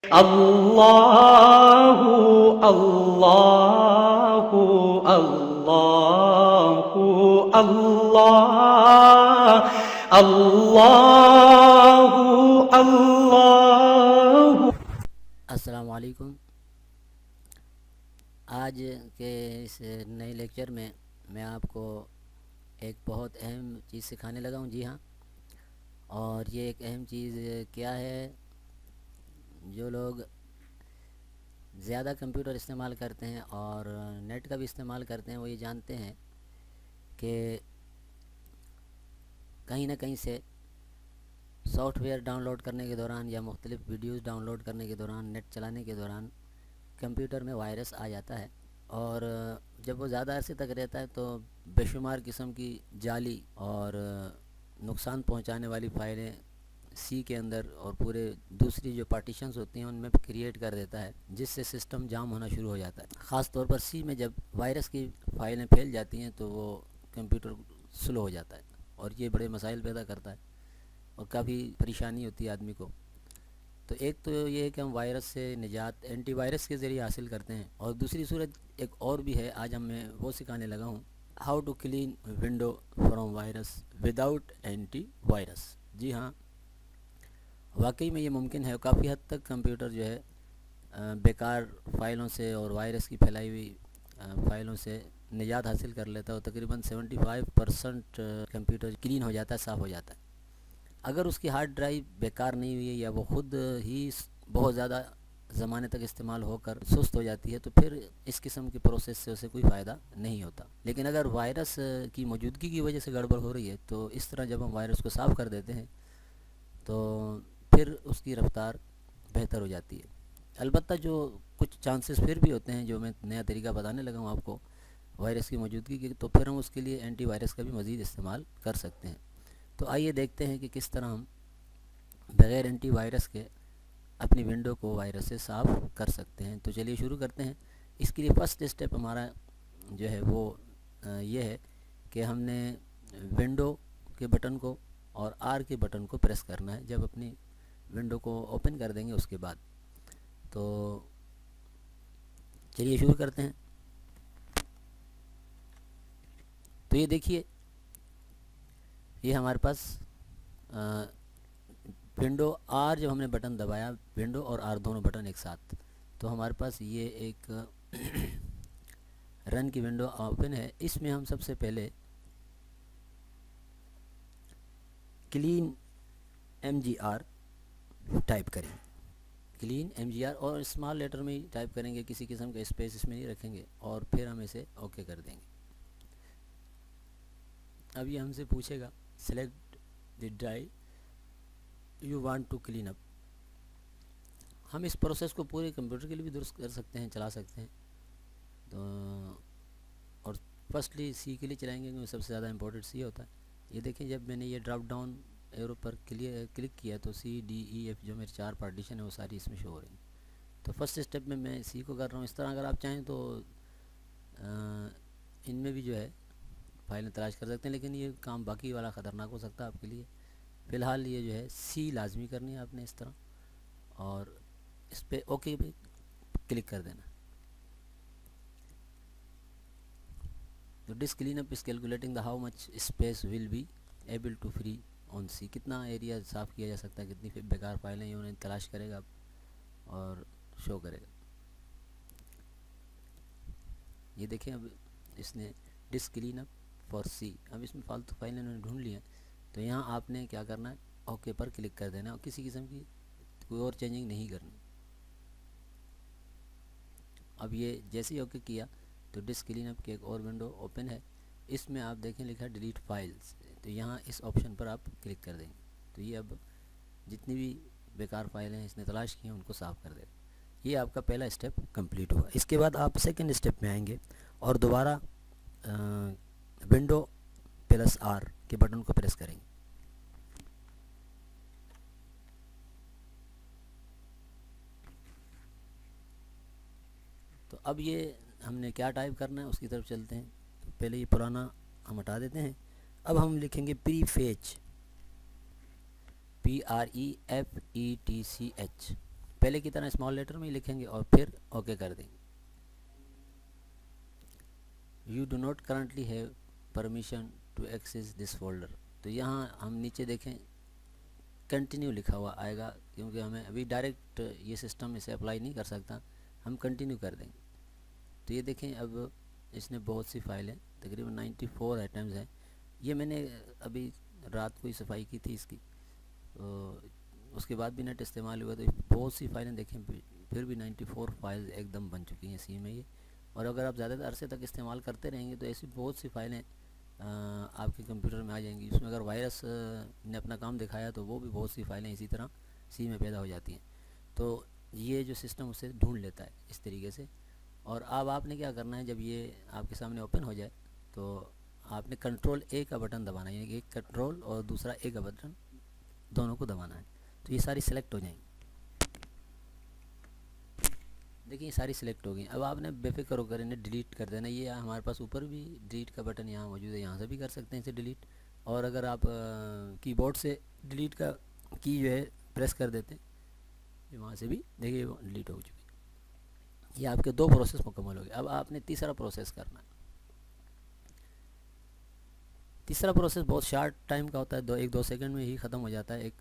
अल्लाहु अल्लाहु अल्लाहु अल्लाह अल्लाहु अल्लाहु। अस्सलाम वालेकुम। आज के इस नए लेक्चर में मैं आपको एक बहुत अहम चीज़ सिखाने लगा हूँ। जी हाँ, और ये एक अहम चीज़ क्या है, जो लोग ज़्यादा कंप्यूटर इस्तेमाल करते हैं और नेट का भी इस्तेमाल करते हैं, वो ये जानते हैं कि कहीं ना कहीं से सॉफ्टवेयर डाउनलोड करने के दौरान या मुख्तलिफ़ वीडियोज़ डाउनलोड करने के दौरान, नेट चलाने के दौरान कंप्यूटर में वायरस आ जाता है। और जब वो ज़्यादा अरसे तक रहता है तो बेशुमार किस्म की जाली और नुकसान पहुंचाने वाली फ़ाइलें सी के अंदर और पूरे दूसरी जो पार्टीशंस होती हैं उनमें क्रिएट कर देता है, जिससे सिस्टम जाम होना शुरू हो जाता है। ख़ास तौर पर सी में जब वायरस की फ़ाइलें फैल जाती हैं तो वो कंप्यूटर स्लो हो जाता है और ये बड़े मसाइल पैदा करता है और काफ़ी परेशानी होती है आदमी को। तो एक तो ये है कि हम वायरस से निजात एंटीवायरस के ज़रिए हासिल करते हैं, और दूसरी सूरत एक और भी है, आज मैं वो सिखाने लगा हूँ, how to clean window from virus without antivirus. जी हाँ, वाकई में ये मुमकिन है। काफ़ी हद तक कंप्यूटर जो है बेकार फ़ाइलों से और वायरस की फैलाई हुई फ़ाइलों से निजात हासिल कर लेता है और तकरीबन 75% कंप्यूटर क्लीन हो जाता है, साफ़ हो जाता है। अगर उसकी हार्ड ड्राइव बेकार नहीं हुई है या वो ख़ुद ही बहुत ज़्यादा ज़माने तक इस्तेमाल होकर सुस्त हो जाती है तो फिर इस किस्म के प्रोसेस से उसे कोई फ़ायदा नहीं होता। लेकिन अगर वायरस की मौजूदगी की वजह से गड़बड़ हो रही है तो इस तरह जब हम वायरस को साफ़ कर देते हैं तो फिर उसकी रफ़्तार बेहतर हो जाती है। अलबत्ता जो कुछ चांसेस फिर भी होते हैं, जो मैं नया तरीका बताने लगा हूँ आपको वायरस की मौजूदगी के, तो फिर हम उसके लिए एंटीवायरस का भी मज़ीद इस्तेमाल कर सकते हैं। तो आइए देखते हैं कि किस तरह हम बग़ैर एंटीवायरस के अपनी विंडो को वायरस से साफ़ कर सकते हैं। तो चलिए शुरू करते हैं। इसके लिए फ़र्स्ट स्टेप हमारा जो है वो ये है कि हमने विंडो के बटन को और आर के बटन को प्रेस करना है जब अपनी विंडो को ओपन कर देंगे उसके बाद। तो चलिए शुरू करते हैं। तो ये देखिए, ये हमारे पास विंडो आर, जब हमने बटन दबाया विंडो और आर दोनों बटन एक साथ, तो हमारे पास ये एक रन की विंडो ओपन है। इसमें हम सबसे पहले क्लीन mgr टाइप करेंगे। क्लीन mgr और स्मॉल लेटर में ही टाइप करेंगे, किसी किस्म का स्पेस इसमें नहीं रखेंगे, और फिर हम इसे ओके कर देंगे। अब ये हमसे पूछेगा select the drive you want to clean up. हम इस प्रोसेस को पूरे कंप्यूटर के लिए भी दुरुस्त कर सकते हैं, चला सकते हैं। तो और फर्स्टली सी के लिए चलाएंगे क्योंकि सबसे ज़्यादा इंपॉर्टेंट सी होता है। ये देखें, जब मैंने ये ड्रॉप डाउन एरो पर क्लिक किया तो सी डी ई एफ जो मेरे 4 पार्टीशन है वो सारी इसमें शो हो रही हैं। तो फर्स्ट स्टेप में मैं सी को कर रहा हूँ। इस तरह अगर आप चाहें तो इनमें भी जो है फाइलें तलाश कर सकते हैं, लेकिन ये काम बाकी वाला ख़तरनाक हो सकता है आपके लिए। फ़िलहाल ये जो है सी लाजमी करनी है आपने इस तरह, और इस पर ओके पे क्लिक कर देना। तो disk clean up is calculating the how much space will be able to free on C. कितना एरिया साफ़ किया जा सकता है, कितनी बेकार फाइलें हैं उन्हें तलाश करेगा और शो करेगा। ये देखें, अब इसने डिस्क क्लीन अप फॉर सी, अब इसमें फालतू फाइलें उन्होंने ढूंढ ली हैं। तो यहाँ आपने क्या करना है, ओके पर क्लिक कर देना और किसी किस्म की कोई और चेंजिंग नहीं करनी। अब ये जैसे ही ओके किया तो डिस्क क्लीन अप की एक और विंडो ओपन है। इसमें आप देखें लिखा है डिलीट फाइल्स, तो यहाँ इस ऑप्शन पर आप क्लिक कर देंगे तो ये अब जितनी भी बेकार फाइलें हैं इसने तलाश की हैं उनको साफ़ कर देगा। ये आपका पहला स्टेप कंप्लीट हुआ। इसके बाद आप सेकंड स्टेप में आएंगे और दोबारा विंडो प्लस आर के बटन को प्रेस करेंगे। तो अब ये हमने क्या टाइप करना है उसकी तरफ चलते हैं। तो पहले ये पुराना हम हटा देते हैं। अब हम लिखेंगे प्रीफेच, PREFETCH, पहले की तरह स्मॉल लेटर में ही लिखेंगे और फिर ओके कर देंगे। You do not currently have permission to access this folder. तो यहाँ हम नीचे देखें कंटिन्यू लिखा हुआ आएगा, क्योंकि हमें अभी डायरेक्ट ये सिस्टम इसे अप्लाई नहीं कर सकता, हम कंटिन्यू कर देंगे। तो ये देखें अब इसने बहुत सी फाइलें, तकरीबन 94 आइटम्स हैं। ये मैंने अभी रात को ही सफाई की थी इसकी, तो उसके बाद भी नेट इस्तेमाल हुआ, तो बहुत सी फाइलें देखें, फिर भी 94 फाइल्स एकदम बन चुकी हैं सी में ये। और अगर आप ज़्यादा अरसे तक इस्तेमाल करते रहेंगे तो ऐसी बहुत सी फाइलें आपके कंप्यूटर में आ जाएंगी। उसमें अगर वायरस ने अपना काम दिखाया तो वो भी बहुत सी फाइलें इसी तरह सी में पैदा हो जाती हैं। तो ये जो सिस्टम उसे ढूंढ लेता है इस तरीके से। और अब आपने क्या करना है, जब ये आपके सामने ओपन हो जाए तो आपने कंट्रोल ए का बटन दबाना है, यानी एक कंट्रोल और दूसरा ए का बटन दोनों को दबाना है। तो ये सारी सिलेक्ट हो जाएंगी। देखिए सारी सिलेक्ट हो गई। अब आपने बेफिक्र होकर इन्हें डिलीट कर देना। ये हमारे पास ऊपर भी डिलीट का बटन यहाँ मौजूद है, यहाँ से भी कर सकते हैं इसे डिलीट। और अगर आप कीबोर्ड से डिलीट का की जो है प्रेस कर देते हैं, वहाँ से भी देखिए वो डिलीट हो चुकी है। ये आपके 2 प्रोसेस मुकम्मल हो गए। अब आपने तीसरा प्रोसेस करना है। तीसरा प्रोसेस बहुत शार्ट टाइम का होता है, 1-2 सेकंड में ही ख़त्म हो जाता है। एक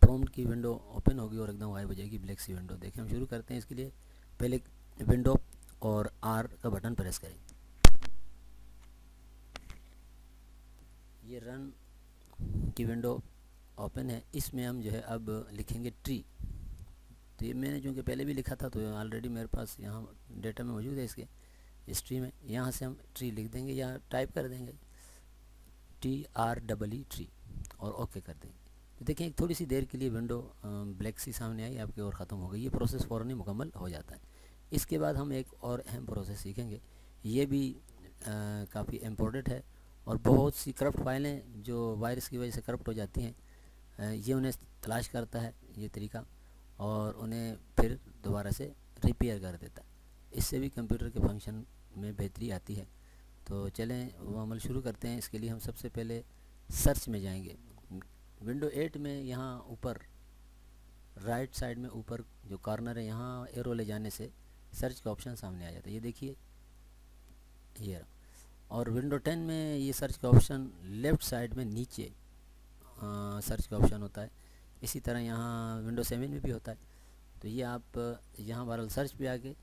प्रॉम्प्ट की विंडो ओपन होगी और एकदम गायब हो जाएगी ब्लैक सी विंडो। देखिए हम शुरू करते हैं। इसके लिए पहले विंडो और आर का बटन प्रेस करें। ये रन की विंडो ओपन है, इसमें हम जो है अब लिखेंगे ट्री। तो ये मैंने चूँकि पहले भी लिखा था तो ऑलरेडी मेरे पास यहाँ डेटा में मौजूद है इसके हिस्ट्री में। यहाँ से हम ट्री लिख देंगे या टाइप कर देंगे TREE ट्री और ओके कर देंगे। तो देखें थोड़ी सी देर के लिए विंडो ब्लैक सी सामने आई आपके और ख़त्म हो गई। ये प्रोसेस फ़ौरन ही मुकम्मल हो जाता है। इसके बाद हम एक और अहम प्रोसेस सीखेंगे, ये भी काफ़ी इम्पोर्टेंट है। और बहुत सी करप्ट फाइलें जो वायरस की वजह से करप्ट हो जाती हैं, ये उन्हें तलाश करता है ये तरीका और उन्हें फिर दोबारा से रिपेयर कर देता है। इससे भी कंप्यूटर के फंक्शन में बेहतरी आती है। तो चलें वो अमल शुरू करते हैं। इसके लिए हम सबसे पहले सर्च में जाएंगे। विंडो 8 में यहाँ ऊपर राइट साइड में ऊपर जो कॉर्नर है, यहाँ एरो ले जाने से सर्च का ऑप्शन सामने आ जाता है। ये देखिए ये। और विंडो 10 में ये सर्च का ऑप्शन लेफ़्ट साइड में नीचे सर्च का ऑप्शन होता है। इसी तरह यहाँ विंडो 7 में भी होता है। तो ये आप यहाँ बहरहाल सर्च पे आके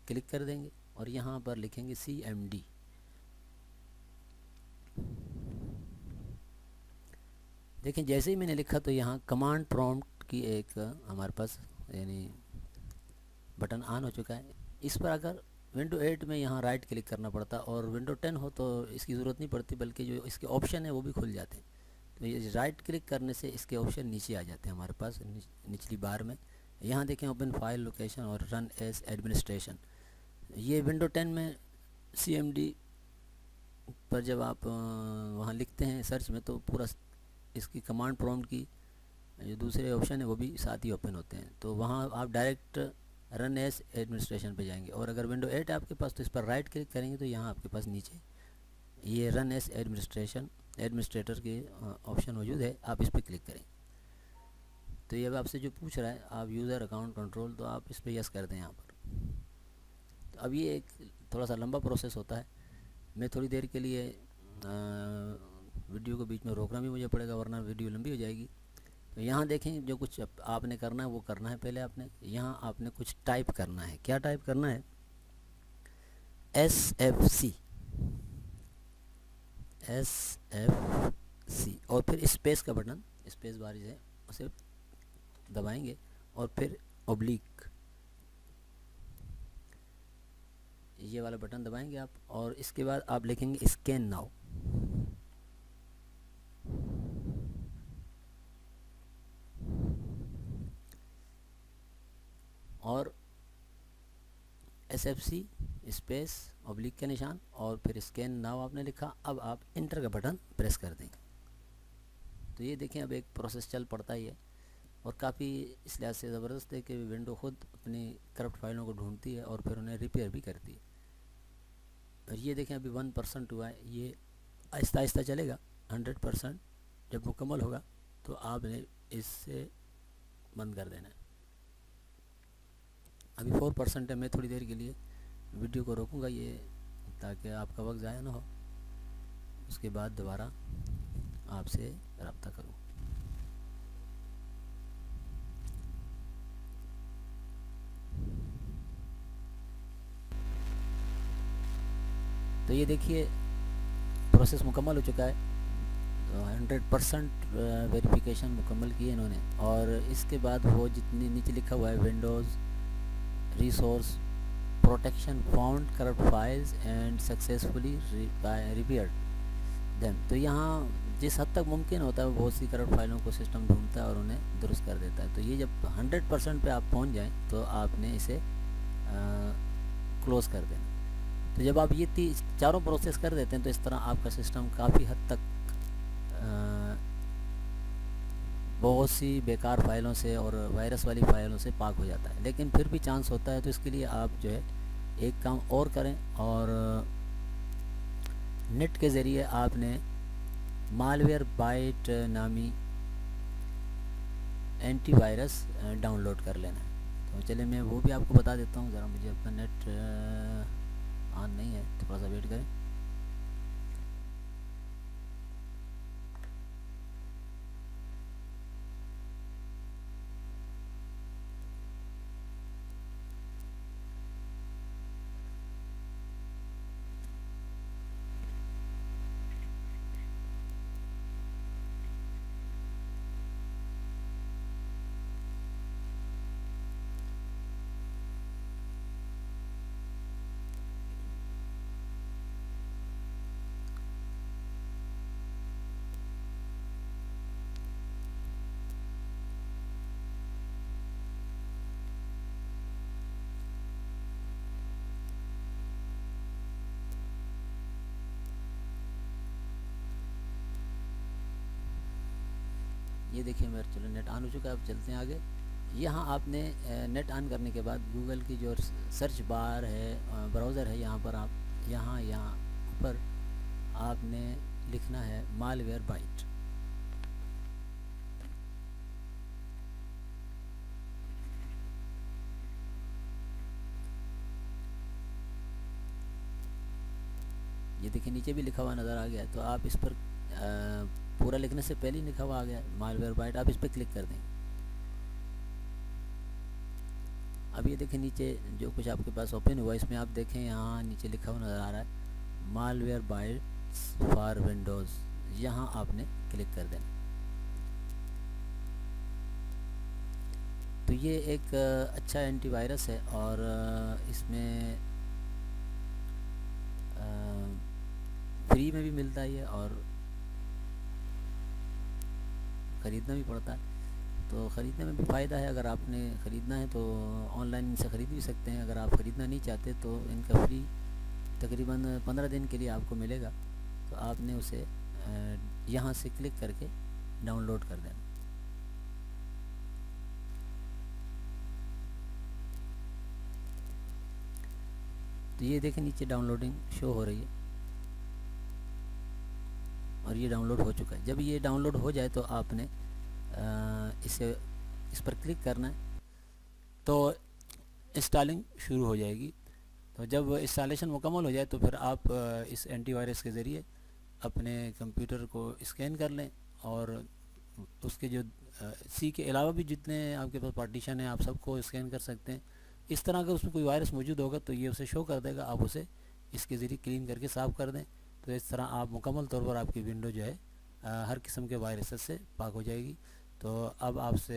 क्लिक कर देंगे और यहाँ पर लिखेंगे CMD। देखें जैसे ही मैंने लिखा तो यहाँ कमांड प्रॉम्प्ट की एक हमारे पास यानी बटन ऑन हो चुका है। इस पर अगर विंडो 8 में यहाँ राइट क्लिक करना पड़ता और विंडो 10 हो तो इसकी ज़रूरत नहीं पड़ती, बल्कि जो इसके ऑप्शन है वो भी खुल जाते हैं। तो ये राइट क्लिक करने से इसके ऑप्शन नीचे आ जाते हैं हमारे पास निचली बार में। यहाँ देखें ओपन फाइल लोकेशन और रन एज एडमिनिस्ट्रेशन। ये विंडो 10 में CMD पर जब आप वहाँ लिखते हैं सर्च में तो पूरा इसकी कमांड प्रॉम्प्ट की जो दूसरे ऑप्शन है वो भी साथ ही ओपन होते हैं। तो वहाँ आप डायरेक्ट रन एज एडमिनिस्ट्रेशन पे जाएंगे। और अगर विंडो 8 आपके पास तो इस पर राइट क्लिक करेंगे तो यहाँ आपके पास नीचे ये रन एज एडमिनिस्ट्रेटर के ऑप्शन मौजूद है, आप इस पर क्लिक करें। तो ये अब आपसे जो पूछ रहा है आप यूज़र अकाउंट कंट्रोल, तो आप इस पर यस कर दें यहाँ पर। तो अब ये एक थोड़ा सा लंबा प्रोसेस होता है। मैं थोड़ी देर के लिए वीडियो को बीच में रोकना भी मुझे पड़ेगा, वरना वीडियो लंबी हो जाएगी। तो यहाँ देखें जो कुछ आपने करना है वो करना है। पहले आपने यहाँ आपने कुछ टाइप करना है। क्या टाइप करना है? SFC और फिर स्पेस का बटन, स्पेस बार है उसे दबाएंगे और फिर ऑब्लिक ये वाला बटन दबाएंगे आप। और इसके बाद आप लिखेंगे स्कैन नाउ। और SFC स्पेस ऑब्लिक के निशान और फिर स्कैन नाउ आपने लिखा। अब आप इंटर का बटन प्रेस कर देंगे। तो ये देखें अब एक प्रोसेस चल पड़ता ही है और काफ़ी इस लिहाज से ज़बरदस्त है कि विंडो खुद अपनी करप्ट फाइलों को ढूंढती है और फिर उन्हें रिपेयर भी करती है। और ये देखें अभी 1% हुआ है। ये आहिस्ता आहिस्ता चलेगा। 100% जब मुकम्मल होगा तो आपने इससे बंद कर देना है। अभी 4% है, मैं थोड़ी देर के लिए वीडियो को रोकूंगा ये, ताकि आपका वक्त ज़ाया ना हो। उसके बाद दोबारा आपसे रब्ता करूँ। तो ये देखिए प्रोसेस मुकम्मल हो चुका है। तो 100% वेरिफिकेशन मुकम्मल की है इन्होंने। और इसके बाद वो जितनी नीचे लिखा हुआ है Windows resource protection found corrupt files and successfully repaired them, तो यहाँ जिस हद तक मुमकिन होता है वो बहुत सी करप्ट फाइलों को सिस्टम ढूंढता है और उन्हें दुरुस्त कर देता है। तो ये जब 100% पे आप पहुँच जाएँ तो आपने इसे क्लोज़ कर देना। तो जब आप ये चारों प्रोसेस कर देते हैं तो इस तरह आपका सिस्टम काफ़ी हद तक बहुत सी बेकार फ़ाइलों से और वायरस वाली फ़ाइलों से पाक हो जाता है। लेकिन फिर भी चांस होता है, तो इसके लिए आप जो है एक काम और करें, और नेट के ज़रिए आपने मालवेयरबाइट नामी एंटीवायरस डाउनलोड कर लेना है। तो चलिए मैं वो भी आपको बता देता हूँ। ज़रा मुझे अपना नेट ऑन नहीं है, थोड़ा सा वेट करें। ये देखिए मेरा चलो नेट ऑन हो चुका है। अब चलते हैं आगे। यहाँ आपने नेट ऑन करने के बाद गूगल की जो सर्च बार है, ब्राउज़र है, यहाँ पर आप यहाँ ऊपर आपने लिखना है मालवेयरबाइट। ये देखिए नीचे भी लिखा हुआ नज़र आ गया है। तो आप इस पर पूरा लिखने से पहले ही लिखा हुआ आ गया मालवेयरबाइट, आप इस पर क्लिक कर देंगे। अब ये देखें नीचे जो कुछ आपके पास ओपन हुआ, इसमें आप देखें यहाँ नीचे लिखा हुआ नज़र आ रहा है मालवेयरबाइट्स फॉर विंडोज़। यहाँ आपने क्लिक कर देना। तो ये एक अच्छा एंटीवायरस है और इसमें फ्री में भी मिलता है ये, और ख़रीदना भी पड़ता है। तो ख़रीदने में भी फ़ायदा है। अगर आपने ख़रीदना है तो ऑनलाइन इनसे ख़रीद भी सकते हैं। अगर आप ख़रीदना नहीं चाहते तो इनका फ्री तकरीबन 15 दिन के लिए आपको मिलेगा। तो आपने उसे यहाँ से क्लिक करके डाउनलोड कर देना। तो ये देखें नीचे डाउनलोडिंग शो हो रही है और ये डाउनलोड हो चुका है। जब ये डाउनलोड हो जाए तो आपने इस पर क्लिक करना है, तो इंस्टॉलिंग शुरू हो जाएगी। तो जब इंस्टॉलेशन मुकम्मल हो जाए तो फिर आप इस एंटीवायरस के ज़रिए अपने कंप्यूटर को स्कैन कर लें, और उसके जो सी के अलावा भी जितने आपके पास पार्टीशन है आप सबको स्कैन कर सकते हैं। इस तरह अगर उसमें कोई वायरस मौजूद होगा तो ये उसे शो कर देगा, आप उसे इसके ज़रिए क्लीन करके साफ़ कर दें। तो इस तरह आप मुकम्मल तौर पर आपकी विंडो जो है हर किस्म के वायरस से पाक हो जाएगी। तो अब आपसे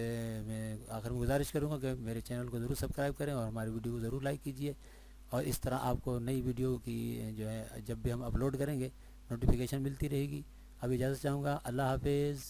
मैं आखिर में गुजारिश करूँगा कि मेरे चैनल को ज़रूर सब्सक्राइब करें और हमारी वीडियो को ज़रूर लाइक कीजिए। और इस तरह आपको नई वीडियो की जो है जब भी हम अपलोड करेंगे नोटिफिकेशन मिलती रहेगी। अब इजाज़त चाहूँगा। अल्लाह हाफिज़।